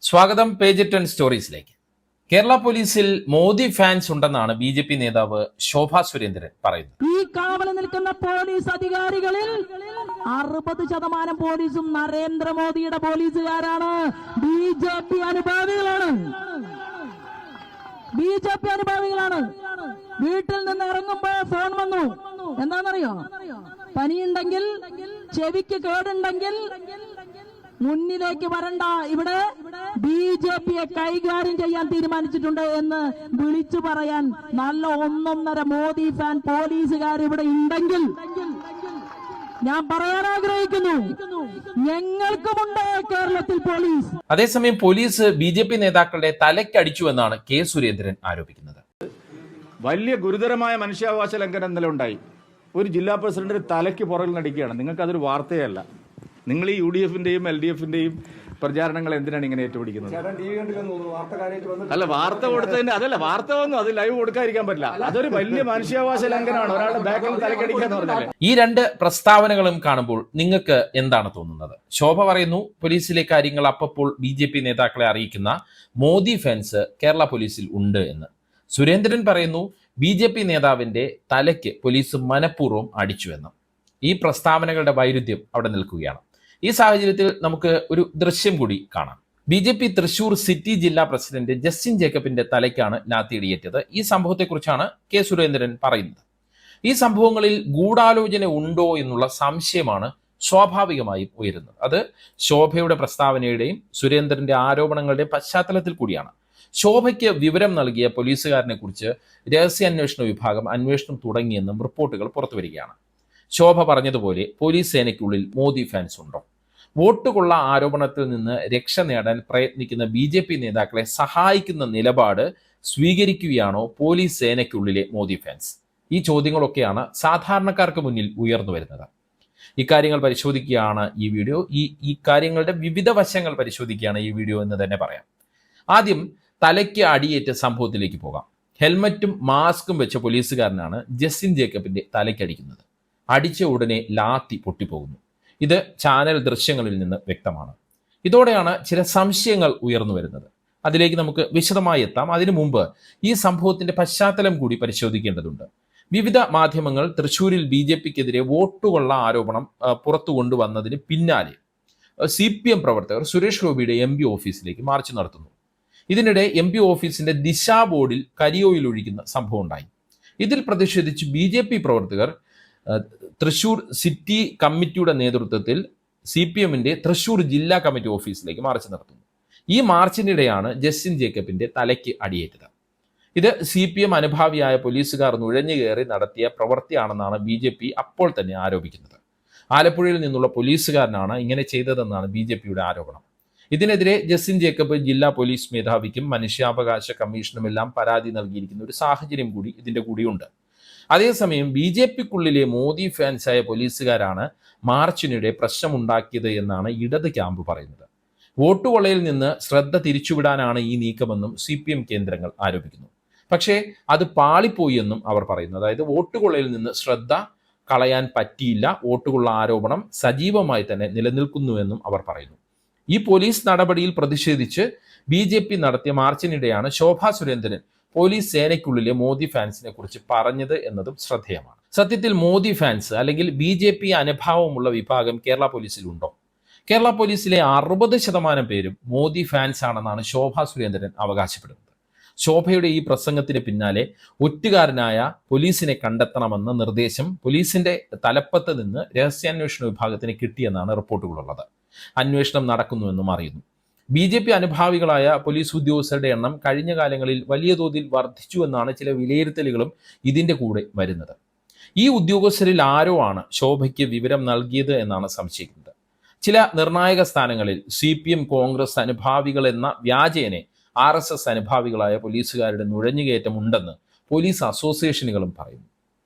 സ്വാഗതം പേജ് 10 സ്റ്റോറീസിലേക്ക്. കേരള പോലീസിൽ മോദി ഫാൻസ് ഉണ്ടെന്നാണ് ബി.ജെ.പി. നേതാവ് ശോഭാ സുരേന്ദ്രൻ പറയുന്നത്. ഈ കാവൽ നിൽക്കുന്ന പോലീസ് അധികാരികളിൽ 60% പോലീസും നരേന്ദ്രമോദിയുടെ പോലീസുകാരാണ്. ബി.ജെ.പി. അനുഭാവികളാണ്. വീട്ടിൽ നിന്ന് ഇറങ്ങുമ്പോൾ ഫോൺ വന്നു. എന്താണെന്നറിയോ? പനിയുണ്ടെങ്കിൽ, ചെവിക്ക് കേടുണ്ടെങ്കിൽ മുന്നിലേക്ക് വരണ്ട, ഇവിടെ ബി.ജെ.പിയെ കൈകാര്യം ചെയ്യാൻ തീരുമാനിച്ചിട്ടുണ്ട് എന്ന് വിളിച്ചു പറയാൻ നല്ല 1.5 മോദി ഫാൻ പോലീസുകാർ ഇവിടെ ഉണ്ടെങ്കിൽ ഞാൻ പറയാൻ ആഗ്രഹിക്കുന്നു, ഞങ്ങൾക്കുമുണ്ട് കേരളത്തിൽ പോലീസ്. അതേസമയം പോലീസ് ബി.ജെ.പി. നേതാക്കളുടെ തലയ്ക്കടിച്ചു എന്നാണ് കെ സുരേന്ദ്രൻ ആരോപിക്കുന്നത്. വലിയ ഗുരുതരമായ മനുഷ്യാവകാശ ലംഘനം ഇന്നലെ ഉണ്ടായി. ഒരു ജില്ലാ പ്രസിഡന്റ് തലയ്ക്ക് പുറകിൽ നടിക്കുകയാണ്. നിങ്ങൾക്ക് അതൊരു വാർത്തയല്ല. നിങ്ങൾ ഈ UDF-ന്റെയും LDF-ന്റെയും പ്രചാരണങ്ങൾ എന്തിനാണ് ഇങ്ങനെ ഏറ്റുപിടിക്കുന്നത്? അല്ല, വാർത്ത കൊടുത്തതിന് അതല്ല, വാർത്ത വന്നു, അത് ലൈവ് കൊടുക്കാതിരിക്കാൻ പറ്റില്ല. അതൊരു വലിയ മനുഷ്യാവകാശ ലംഘനമാണ്. ഒരാളുടെ ബാക്കിൽ തലക്കടിക്കാന്ന് പറഞ്ഞാൽ. ഈ രണ്ട് പ്രസ്താവനകളും കാണുമ്പോൾ നിങ്ങൾക്ക് എന്താണ് തോന്നുന്നത്? ശോഭ പറയുന്നു, പോലീസിലെ കാര്യങ്ങൾ അപ്പോൾ ബി.ജെ.പി. നേതാക്കളെ അറിയിക്കുന്ന മോദി ഫാൻസ് കേരള പോലീസിൽ ഉണ്ട് എന്ന്. സുരേന്ദ്രൻ പറയുന്നു, ബി.ജെ.പി. നേതാവിന്റെ തലയ്ക്ക് പോലീസ് മനഃപൂർവ്വം അടിച്ചുവെന്ന്. ഈ പ്രസ്താവനകളുടെ വൈരുദ്ധ്യം അവിടെ നിൽക്കുകയാണ്. ഈ സാഹചര്യത്തിൽ നമുക്ക് ഒരു ദൃശ്യം കൂടി കാണാം. ബി.ജെ.പി. തൃശൂർ സിറ്റി ജില്ലാ പ്രസിഡന്റ് ജസ്റ്റിൻ ജേക്കബിന്റെ തലയ്ക്കാണ് ലാത്തിയിടിയേറ്റത്. ഈ സംഭവത്തെക്കുറിച്ചാണ് കെ സുരേന്ദ്രൻ പറയുന്നത്. ഈ സംഭവങ്ങളിൽ ഗൂഢാലോചന ഉണ്ടോ എന്നുള്ള സംശയമാണ് സ്വാഭാവികമായും ഉയരുന്നത്. അത് ശോഭയുടെ പ്രസ്താവനയുടെയും സുരേന്ദ്രന്റെ ആരോപണങ്ങളുടെയും പശ്ചാത്തലത്തിൽ കൂടിയാണ്. ശോഭയ്ക്ക് വിവരം നൽകിയ പോലീസുകാരനെ കുറിച്ച് രഹസ്യാന്വേഷണ വിഭാഗം അന്വേഷണം തുടങ്ങിയെന്നും റിപ്പോർട്ടുകൾ പുറത്തുവരികയാണ്. ശോഭ പറഞ്ഞതുപോലെ പോലീസ് സേനയ്ക്കുള്ളിൽ മോദി ഫാൻസ് ഉണ്ടോ? വോട്ടുകൊള്ള ആരോപണത്തിൽ നിന്ന് രക്ഷ നേടാൻ പ്രയത്നിക്കുന്ന ബി.ജെ.പി. നേതാക്കളെ സഹായിക്കുന്ന നിലപാട് സ്വീകരിക്കുകയാണോ പോലീസ് സേനയ്ക്കുള്ളിലെ മോദി ഫാൻസ്? ഈ ചോദ്യങ്ങളൊക്കെയാണ് സാധാരണക്കാർക്ക് മുന്നിൽ ഉയർന്നു വരുന്നത്. ഇക്കാര്യങ്ങൾ പരിശോധിക്കുകയാണ് ഈ വീഡിയോ. ഈ കാര്യങ്ങളുടെ വിവിധ വശങ്ങൾ പരിശോധിക്കുകയാണ് ഈ വീഡിയോ എന്ന് തന്നെ പറയാം. ആദ്യം തലയ്ക്ക് അടിയേറ്റ സംഭവത്തിലേക്ക് പോകാം. ഹെൽമറ്റും മാസ്കും വെച്ച പോലീസുകാരനാണ് ജസ്റ്റിൻ ജേക്കബിന്റെ തലയ്ക്കടിക്കുന്നത്. അടിച്ച ഉടനെ ലാത്തി പൊട്ടിപ്പോകുന്നു. ഇത് ചാനൽ ദൃശ്യങ്ങളിൽ നിന്ന് വ്യക്തമാണ്. ഇതോടെയാണ് ചില സംശയങ്ങൾ ഉയർന്നു വരുന്നത്. അതിലേക്ക് നമുക്ക് വിശദമായി എത്താം. അതിനു മുമ്പ് ഈ സംഭവത്തിന്റെ പശ്ചാത്തലം കൂടി പരിശോധിക്കേണ്ടതുണ്ട്. വിവിധ മാധ്യമങ്ങൾ തൃശ്ശൂരിൽ ബി.ജെ.പിക്കെതിരെ വോട്ടുകൊള്ള ആരോപണം പുറത്തു കൊണ്ടുവന്നതിന് പിന്നാലെ CPM പ്രവർത്തകർ സുരേഷ് ഗോപിയുടെ MP ഓഫീസിലേക്ക് മാർച്ച് നടത്തുന്നു. ഇതിനിടെ MP ഓഫീസിന്റെ ദിശാ ബോർഡിൽ കരിയോയിൽ ഒഴിക്കുന്ന സംഭവം ഉണ്ടായി. ഇതിൽ പ്രതിഷേധിച്ച് ബി.ജെ.പി. പ്രവർത്തകർ തൃശൂർ സിറ്റി കമ്മിറ്റിയുടെ നേതൃത്വത്തിൽ CPM-ന്റെ തൃശൂർ ജില്ലാ കമ്മിറ്റി ഓഫീസിലേക്ക് മാർച്ച് നടത്തുന്നു. ഈ മാർച്ചിനിടെയാണ് ജസ്റ്റിൻ ജേക്കബിന്റെ തലയ്ക്ക് അടിയേറ്റത്. ഇത് CPM അനുഭാവിയായ പോലീസുകാർ നുഴഞ്ഞു കയറി നടത്തിയ പ്രവൃത്തിയാണെന്നാണ് ബി.ജെ.പി. അപ്പോൾ തന്നെ ആരോപിക്കുന്നത്. ആലപ്പുഴയിൽ നിന്നുള്ള പോലീസുകാരനാണ് ഇങ്ങനെ ചെയ്തതെന്നാണ് ബി.ജെ.പിയുടെ ആരോപണം. ഇതിനെതിരെ ജസ്റ്റിൻ ജേക്കബ് ജില്ലാ പോലീസ് മേധാവിക്കും മനുഷ്യാവകാശ കമ്മീഷനുമെല്ലാം പരാതി നൽകിയിരിക്കുന്ന ഒരു സാഹചര്യം കൂടി ഇതിന്റെ കൂടിയുണ്ട്. അതേസമയം ബി.ജെ.പിക്കുള്ളിലെ മോദി ഫാൻസായ പോലീസുകാരാണ് മാർച്ചിനിടെ പ്രശ്നമുണ്ടാക്കിയത് എന്നാണ് ഇടത് ക്യാമ്പ് പറയുന്നത്. വോട്ടുകൊള്ളയിൽ നിന്ന് ശ്രദ്ധ തിരിച്ചുവിടാനാണ് ഈ നീക്കമെന്നും CPM കേന്ദ്രങ്ങൾ ആരോപിക്കുന്നു. പക്ഷേ അത് പാളിപ്പോയി എന്നും അവർ പറയുന്നു. അതായത് വോട്ടുകൊള്ളയിൽ നിന്ന് ശ്രദ്ധ കളയാൻ പറ്റിയില്ല, വോട്ടുകൊള്ള ആരോപണം സജീവമായി തന്നെ നിലനിൽക്കുന്നുവെന്നും അവർ പറയുന്നു. ഈ പോലീസ് നടപടിയിൽ പ്രതിഷേധിച്ച് ബി.ജെ.പി. നടത്തിയ മാർച്ചിനിടെയാണ് ശോഭാ സുരേന്ദ്രൻ പോലീസ് സേനയ്ക്കുള്ളിലെ മോദി ഫാൻസിനെ കുറിച്ച് പറഞ്ഞത് എന്നതും ശ്രദ്ധേയമാണ്. സത്യത്തിൽ മോദി ഫാൻസ് അല്ലെങ്കിൽ ബി.ജെ.പി. അനുഭാവമുള്ള വിഭാഗം കേരള പോലീസിലുണ്ടോ? കേരള പോലീസിലെ 60% പേരും മോദി ഫാൻസ് ആണെന്നാണ് ശോഭാ സുരേന്ദ്രൻ അവകാശപ്പെടുന്നത്. ശോഭയുടെ ഈ പ്രസംഗത്തിന് പിന്നാലെ ഒറ്റുകാരനായ പോലീസിനെ കണ്ടെത്തണമെന്ന നിർദ്ദേശം പോലീസിന്റെ തലപ്പത്ത് നിന്ന് രഹസ്യാന്വേഷണ വിഭാഗത്തിന് കിട്ടിയെന്നാണ് റിപ്പോർട്ടുകളുള്ളത്. അന്വേഷണം നടക്കുന്നുവെന്നും അറിയുന്നു. ബി.ജെ.പി. അനുഭാവികളായ പോലീസ് ഉദ്യോഗസ്ഥരുടെ എണ്ണം കഴിഞ്ഞ കാലങ്ങളിൽ വലിയ തോതിൽ വർദ്ധിച്ചു എന്നാണ് ചില വിലയിരുത്തലുകളും ഇതിന്റെ കൂടെ വരുന്നത്. ഈ ഉദ്യോഗസ്ഥരിൽ ആരോ ആണ് ശോഭയ്ക്ക് വിവരം നൽകിയത് എന്നാണ് സംശയിക്കുന്നത്. ചില നിർണായക സ്ഥാനങ്ങളിൽ CPM കോൺഗ്രസ് അനുഭാവികൾ എന്ന വ്യാജേനെ RSS അനുഭാവികളായ പോലീസുകാരുടെ നുഴഞ്ഞുകയറ്റം ഉണ്ടെന്ന് പോലീസ് അസോസിയേഷനുകളും പറയുന്നു.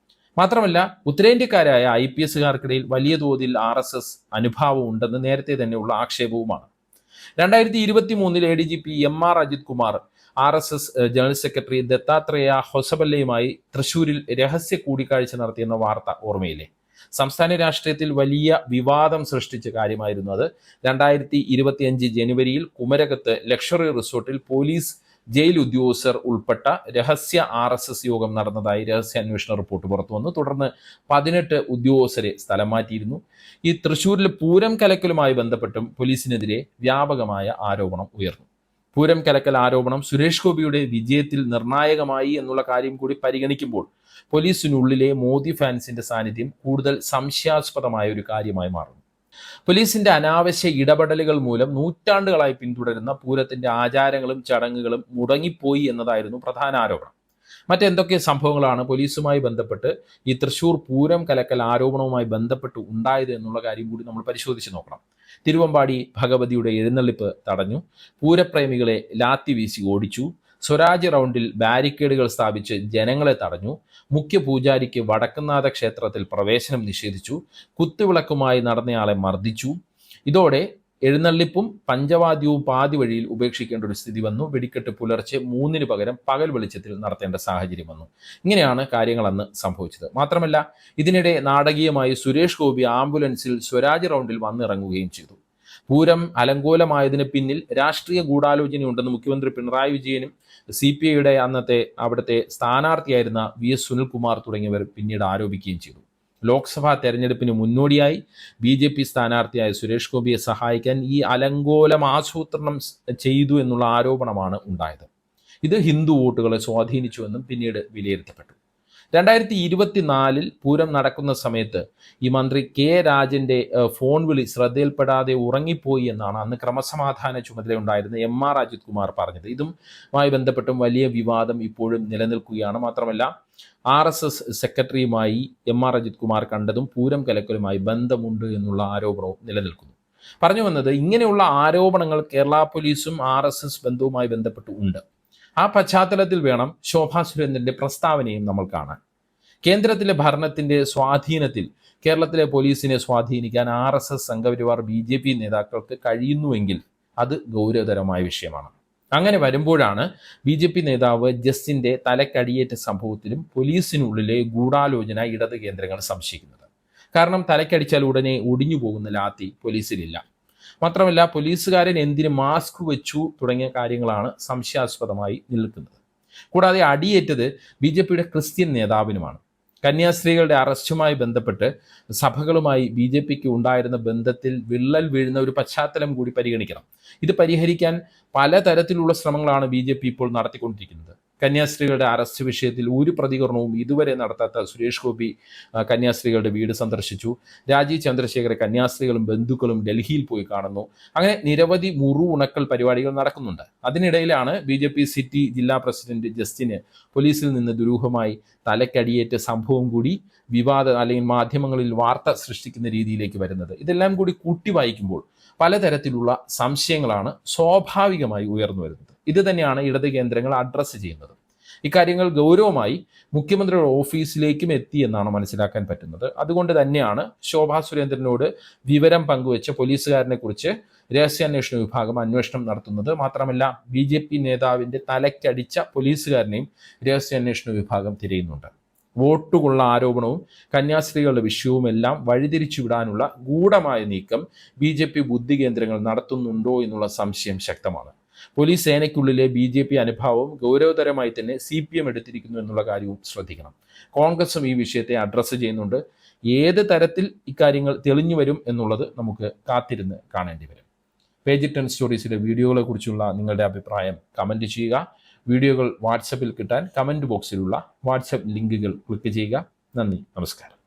മാത്രമല്ല ഉത്തരേന്ത്യക്കാരായ IPSകാർക്കിടയിൽ വലിയ തോതിൽ RSS അനുഭാവം ഉണ്ടെന്ന് നേരത്തെ തന്നെയുള്ള ആക്ഷേപവുമാണ്. 2023 ADGP MR Ajith Kumar RSS general secretary Dattatreya ഹൊസബല്ലയുമായി തൃശൂരിൽ രഹസ്യ കൂടിക്കാഴ്ച നടത്തിയെന്ന വാർത്ത ഓർമ്മയില്ലേ? സംസ്ഥാന രാഷ്ട്രീയത്തിൽ വലിയ വിവാദം സൃഷ്ടിച്ച കാര്യമായിരുന്നു അത്. 2025 ജനുവരിയിൽ കുമരകത്ത് ലക്ഷറി റിസോർട്ടിൽ പോലീസ് ജയിൽ ഉദ്യോഗസ്ഥർ ഉൾപ്പെട്ട രഹസ്യ RSS യോഗം നടന്നതായി രഹസ്യാന്വേഷണ റിപ്പോർട്ട് പുറത്തു വന്നു. തുടർന്ന് 18 ഉദ്യോഗസ്ഥരെ സ്ഥലം മാറ്റിയിരുന്നു. ഈ തൃശ്ശൂരിൽ പൂരം കലക്കലുമായി ബന്ധപ്പെട്ടും പോലീസിനെതിരെ വ്യാപകമായ ആരോപണം ഉയർന്നു. പൂരം കലക്കൽ ആരോപണം സുരേഷ് ഗോപിയുടെ വിജയത്തിൽ നിർണായകമായി എന്നുള്ള കാര്യം കൂടി പരിഗണിക്കുമ്പോൾ പോലീസിനുള്ളിലെ മോദി ഫാൻസിന്റെ സാന്നിധ്യം കൂടുതൽ സംശയാസ്പദമായ ഒരു കാര്യമായി മാറുന്നു. പോലീസിന്റെ അനാവശ്യ ഇടപെടലുകൾ മൂലം നൂറ്റാണ്ടുകളായി പിന്തുടരുന്ന പൂരത്തിന്റെ ആചാരങ്ങളും ചടങ്ങുകളും മുടങ്ങിപ്പോയി എന്നതായിരുന്നു പ്രധാന ആരോപണം. മറ്റെന്തൊക്കെ സംഭവങ്ങളാണ് പോലീസുമായി ബന്ധപ്പെട്ട് ഈ തൃശ്ശൂർ പൂരം കലക്കൽ ആരോപണവുമായി ബന്ധപ്പെട്ട് ഉണ്ടായത് എന്നുള്ള കാര്യം കൂടി നമ്മൾ പരിശോധിച്ച് നോക്കണം. തിരുവമ്പാടി ഭഗവതിയുടെ എഴുന്നള്ളിപ്പ് തടഞ്ഞു, പൂരപ്രേമികളെ ലാത്തി വീശി ഓടിച്ചു, സ്വരാജ് റൗണ്ടിൽ ബാരിക്കേഡുകൾ സ്ഥാപിച്ച് ജനങ്ങളെ തടഞ്ഞു, മുഖ്യ പൂജാരിക്ക് വടക്കുംനാഥ ക്ഷേത്രത്തിൽ പ്രവേശനം നിഷേധിച്ചു, കുത്തുവിളക്കുമായി നടന്നയാളെ മർദ്ദിച്ചു. ഇതോടെ എഴുന്നള്ളിപ്പും പഞ്ചവാദ്യവും പാതി വഴിയിൽ ഉപേക്ഷിക്കേണ്ട ഒരു സ്ഥിതി വന്നു. വെടിക്കെട്ട് പുലർച്ചെ 3 പകരം പകൽ വെളിച്ചത്തിൽ നടത്തേണ്ട സാഹചര്യം വന്നു. ഇങ്ങനെയാണ് കാര്യങ്ങൾ അന്ന് സംഭവിച്ചത്. മാത്രമല്ല, ഇതിനിടെ നാടകീയമായി സുരേഷ് ഗോപി ആംബുലൻസിൽ സ്വരാജ് റൗണ്ടിൽ വന്നിറങ്ങുകയും ചെയ്തു. പൂരം അലങ്കോലമായതിന് പിന്നിൽ രാഷ്ട്രീയ ഗൂഢാലോചനയുണ്ടെന്ന് മുഖ്യമന്ത്രി പിണറായി വിജയനും CPIയുടെ അവിടുത്തെ സ്ഥാനാർത്ഥിയായിരുന്ന VS സുനിൽകുമാർ തുടങ്ങിയവർ പിന്നീട് ആരോപിക്കുകയും ചെയ്തു. ലോക്സഭാ തെരഞ്ഞെടുപ്പിന് മുന്നോടിയായി BJP സ്ഥാനാർത്ഥിയായ സുരേഷ് ഗോപിയെ സഹായിക്കാൻ ഈ അലങ്കോലം ആസൂത്രണം ചെയ്തു എന്നുള്ള ആരോപണമാണ് ഉണ്ടായത്. ഇത് ഹിന്ദു വോട്ടുകളെ സ്വാധീനിച്ചുവെന്നും പിന്നീട് വിലയിരുത്തപ്പെട്ടു. 2024 പൂരം നടക്കുന്ന സമയത്ത് ഈ മന്ത്രി K രാജന്റെ ഫോൺ വിളി ശ്രദ്ധയിൽപ്പെടാതെ ഉറങ്ങിപ്പോയി എന്നാണ് അന്ന് ക്രമസമാധാന ചുമതലയുണ്ടായിരുന്ന MR അജിത് കുമാർ പറഞ്ഞത്. ഇതുമായി ബന്ധപ്പെട്ടും വലിയ വിവാദം ഇപ്പോഴും നിലനിൽക്കുകയാണ്. മാത്രമല്ല, RSS സെക്രട്ടറിയുമായി MR അജിത് കുമാർ കണ്ടതും പൂരം കലക്കലുമായി ബന്ധമുണ്ട് എന്നുള്ള ആരോപണവും നിലനിൽക്കുന്നു. പറഞ്ഞു വന്നത്, ഇങ്ങനെയുള്ള ആരോപണങ്ങൾ കേരള പോലീസും RSS ബന്ധവുമായി ബന്ധപ്പെട്ട് ഉണ്ട്. ആ പശ്ചാത്തലത്തിൽ വേണം ശോഭാ സുരേന്ദ്രന്റെ പ്രസ്താവനയും നമ്മൾ കാണാൻ. കേന്ദ്രത്തിലെ ഭരണത്തിന്റെ സ്വാധീനത്തിൽ കേരളത്തിലെ പോലീസിനെ സ്വാധീനിക്കാൻ RSS സംഘപരിവാർ BJP നേതാക്കൾക്ക് കഴിയുന്നുവെങ്കിൽ അത് ഗൗരവതരമായ വിഷയമാണ്. അങ്ങനെ വരുമ്പോഴാണ് BJP നേതാവ് ജസ്റ്റിന്റെ തലക്കടിയേറ്റ സംഭവത്തിലും പോലീസിനുള്ളിലെ ഗൂഢാലോചന ഇടത് കേന്ദ്രങ്ങൾ സംശയിക്കുന്നത്. കാരണം തലക്കടിച്ചാൽ ഉടനെ ഒടിഞ്ഞു പോകുന്ന ലാത്തി പോലീസിലില്ല. മാത്രമല്ല, പോലീസുകാരൻ എന്തിന് മാസ്ക് വെച്ചു തുടങ്ങിയ കാര്യങ്ങളാണ് സംശയാസ്പദമായി നിൽക്കുന്നത്. കൂടാതെ അടിയേറ്റത് BJPയുടെ ക്രിസ്ത്യൻ നേതാവിനുമാണ്. കന്യാസ്ത്രീകളുടെ അറസ്റ്റുമായി ബന്ധപ്പെട്ട് സഭകളുമായി BJPക്ക് ഉണ്ടായിരുന്ന ബന്ധത്തിൽ വിള്ളൽ വീഴുന്ന ഒരു പശ്ചാത്തലം കൂടി പരിഗണിക്കണം. ഇത് പരിഹരിക്കാൻ പലതരത്തിലുള്ള ശ്രമങ്ങളാണ് BJP ഇപ്പോൾ നടത്തിക്കൊണ്ടിരിക്കുന്നത്. കന്യാസ്ത്രീകളുടെ അറസ്റ്റ് വിഷയത്തിൽ ഒരു പ്രതികരണവും ഇതുവരെ നടത്താത്ത സുരേഷ് ഗോപി കന്യാസ്ത്രീകളുടെ വീട് സന്ദർശിച്ചു. രാജീവ് ചന്ദ്രശേഖര കന്യാസ്ത്രീകളും ബന്ധുക്കളും ഡൽഹിയിൽ പോയി കാണുന്നു. അങ്ങനെ നിരവധി ഉണക്കൽ പരിപാടികൾ നടക്കുന്നുണ്ട്. അതിനിടയിലാണ് BJP സിറ്റി ജില്ലാ പ്രസിഡന്റ് ജസ്റ്റിന് പോലീസിൽ നിന്ന് ദുരൂഹമായി തലക്കടിയേറ്റ സംഭവം കൂടി അല്ലെങ്കിൽ മാധ്യമങ്ങളിൽ വാർത്ത സൃഷ്ടിക്കുന്ന രീതിയിലേക്ക് വരുന്നത്. ഇതെല്ലാം കൂടി കൂട്ടി വായിക്കുമ്പോൾ പലതരത്തിലുള്ള സംശയങ്ങളാണ് സ്വാഭാവികമായി ഉയർന്നു വരുന്നത്. ഇത് തന്നെയാണ് ഇടത് കേന്ദ്രങ്ങൾ അഡ്രസ്സ് ചെയ്യുന്നത്. ഇക്കാര്യങ്ങൾ ഗൗരവമായി മുഖ്യമന്ത്രിയുടെ ഓഫീസിലേക്കും എത്തി എന്നാണ് മനസ്സിലാക്കാൻ പറ്റുന്നത്. അതുകൊണ്ട് തന്നെയാണ് ശോഭാ സുരേന്ദ്രനോട് വിവരം പങ്കുവെച്ച പോലീസുകാരനെ കുറിച്ച് രഹസ്യാന്വേഷണ വിഭാഗം അന്വേഷണം നടത്തുന്നത്. മാത്രമല്ല, BJP നേതാവിന്റെ തലക്കടിച്ച പോലീസുകാരനെയും രഹസ്യാന്വേഷണ വിഭാഗം തിരയുന്നുണ്ട്. വോട്ടുകൊള്ള ആരോപണവും കന്യാസ്ത്രീകളുടെ വിഷയവും എല്ലാം വഴിതിരിച്ചു വിടാനുള്ള ഗൂഢമായ നീക്കം BJP ബുദ്ധി കേന്ദ്രങ്ങൾ നടത്തുന്നുണ്ടോ എന്നുള്ള സംശയം ശക്തമാണ്. പോലീസ് സേനയ്ക്കുള്ളിലെ BJP അനുഭാവം ഗൗരവതരമായി തന്നെ CPM എടുത്തിരിക്കുന്നു എന്നുള്ള കാര്യവും ശ്രദ്ധിക്കണം. കോൺഗ്രസും ഈ വിഷയത്തെ അഡ്രസ്സ് ചെയ്യുന്നുണ്ട്. ഏത് തരത്തിൽ ഇക്കാര്യങ്ങൾ തെളിഞ്ഞു വരും എന്നുള്ളത് നമുക്ക് കാത്തിരുന്ന് കാണേണ്ടി വരും. പേജ് 10 സ്റ്റോറീസിലെ വീഡിയോകളെ കുറിച്ചുള്ള നിങ്ങളുടെ അഭിപ്രായം കമൻറ്റ് ചെയ്യുക. വീഡിയോകൾ വാട്സപ്പിൽ കിട്ടാൻ കമൻറ്റ് ബോക്സിലുള്ള വാട്സപ്പ് ലിങ്കുകൾ ക്ലിക്ക് ചെയ്യുക. നന്ദി, നമസ്കാരം.